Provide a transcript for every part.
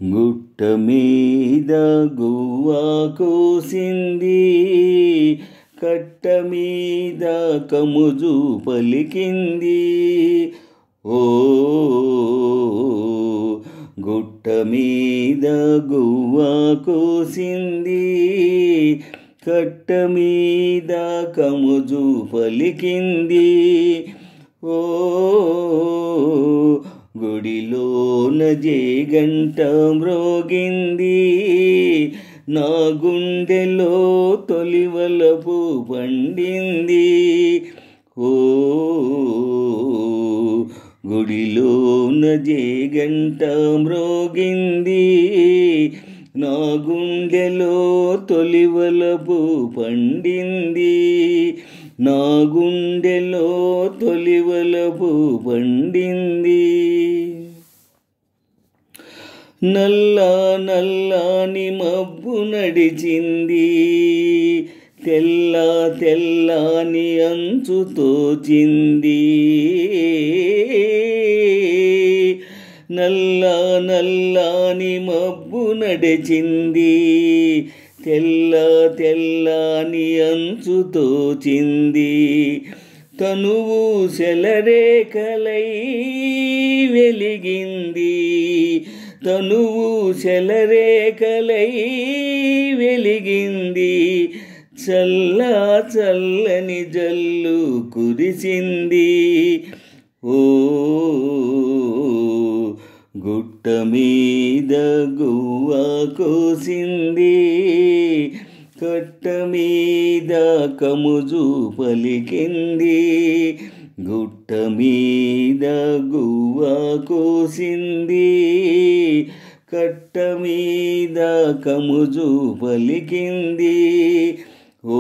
గుట్ట మీద గువ్వా కోసింది, కట్ట మీద కముజు పలికింది. ఓ గుట్ట మీద గువ్వా కోసింది, కట్ట మీద కముజు పలికింది. ఓ గుడిలోన జేగంట మ్రోగింది, నా గుండెలో తొలివలపు పండింది. ఓ గుడిలోన జేగంట మ్రోగింది, నా గుండెలో తొలివలపు పండింది. నా గుండెలో తొలివలపు పండింది. నల్ల నల్లాని మబ్బు నడిచింది, తెల్ల తెల్లాని అంచు తోచింది. నల్ల నల్లాని మబ్బు నడిచింది, తెల్ల తెల్లాని అంచు తోచింది. తనువు సెలరేఖలై వెలిగింది, తనువు సెలరేఖలై వెలిగింది. చల్ల చల్లని జల్లు కురిసింది. ఓ గుట్ట మీద గువ్వా కోసింది, కట్ట మీద కముజు పలికింది. గుట్ట మీద గువ్వా కోసింది, కట్ట మీద కముజు పలికింది. ఓ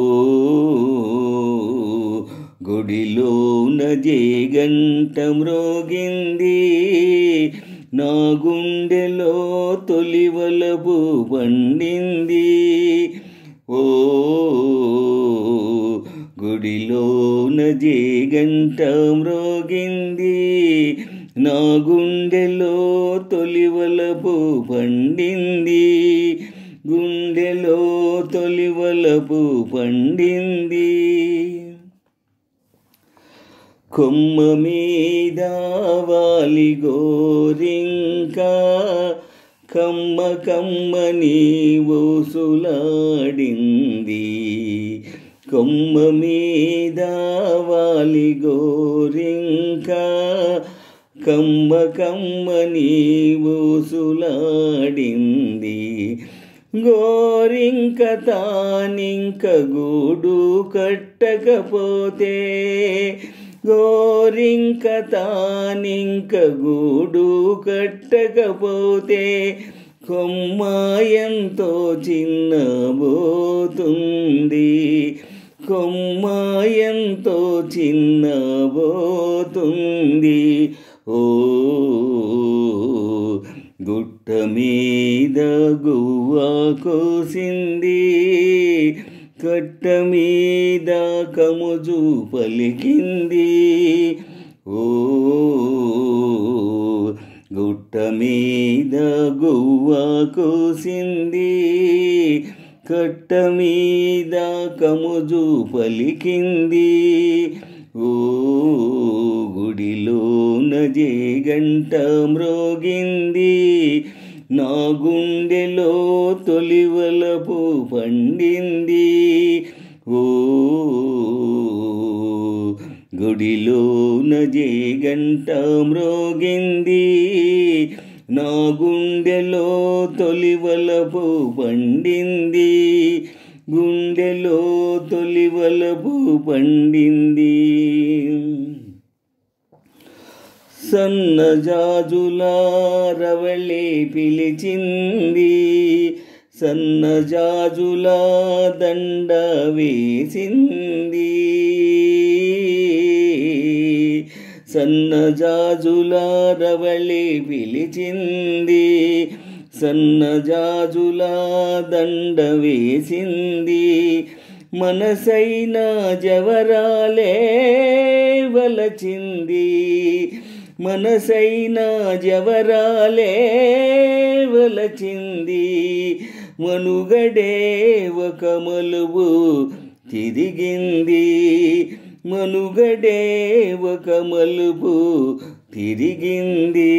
గుడిలోన జేగంట మ్రోగింది, నా గుండెలో తొలివలపు పండింది. ఓ గుడిలోన జేగంట మ్రోగింది, నా గుండెలో తొలివలపు పండింది. గుండెలో తొలివలపు పండింది. కొమ్మ మీద వాలి గోరింక, కమ్మ కమ్మని ఊసులాడింది. కొమ్మ మీద వాలి గోరింక, కమ్మ కమ్మని ఊసులాడింది. గోరింక తానింక గూడు కట్టకపోతే, గోరింక తానింక గూడు కట్టకపోతే, కొమ్మ ఎంతో చిన్నబోతుంది, కొమ్మ ఎంతో చిన్నబోతుంది. ఓ గుట్ట మీద గువ్వా కోసింది, కట్ట మీద కముజు పలికింది. ఓ గుట్ట మీద గువ్వా కోసింది, కట్ట మీద కముజు పలికింది. ఓ గుడిలోన జేగంట మ్రోగింది, నా గుండెలో తొలివలపు పండింది. ఓ గుడిలోన జేగంట మ్రోగింది, నా గుండెలో తొలివలపు పండింది. గుండెలో తొలివలపు పండింది. సన్నజాజుల రవళి పిలిచింది, సన్నజాజుల దండ వేసింది. సన్నజాజుల రవళి పిలిచింది, సన్నజాజుల దండ వేసింది. మనసైన జవరాలే వలచింది, మనసైన జవరాలే వలచింది, మనుగడే ఒక మలుపు తిరిగింది, మనుగడే ఒక మలుపు తిరిగింది.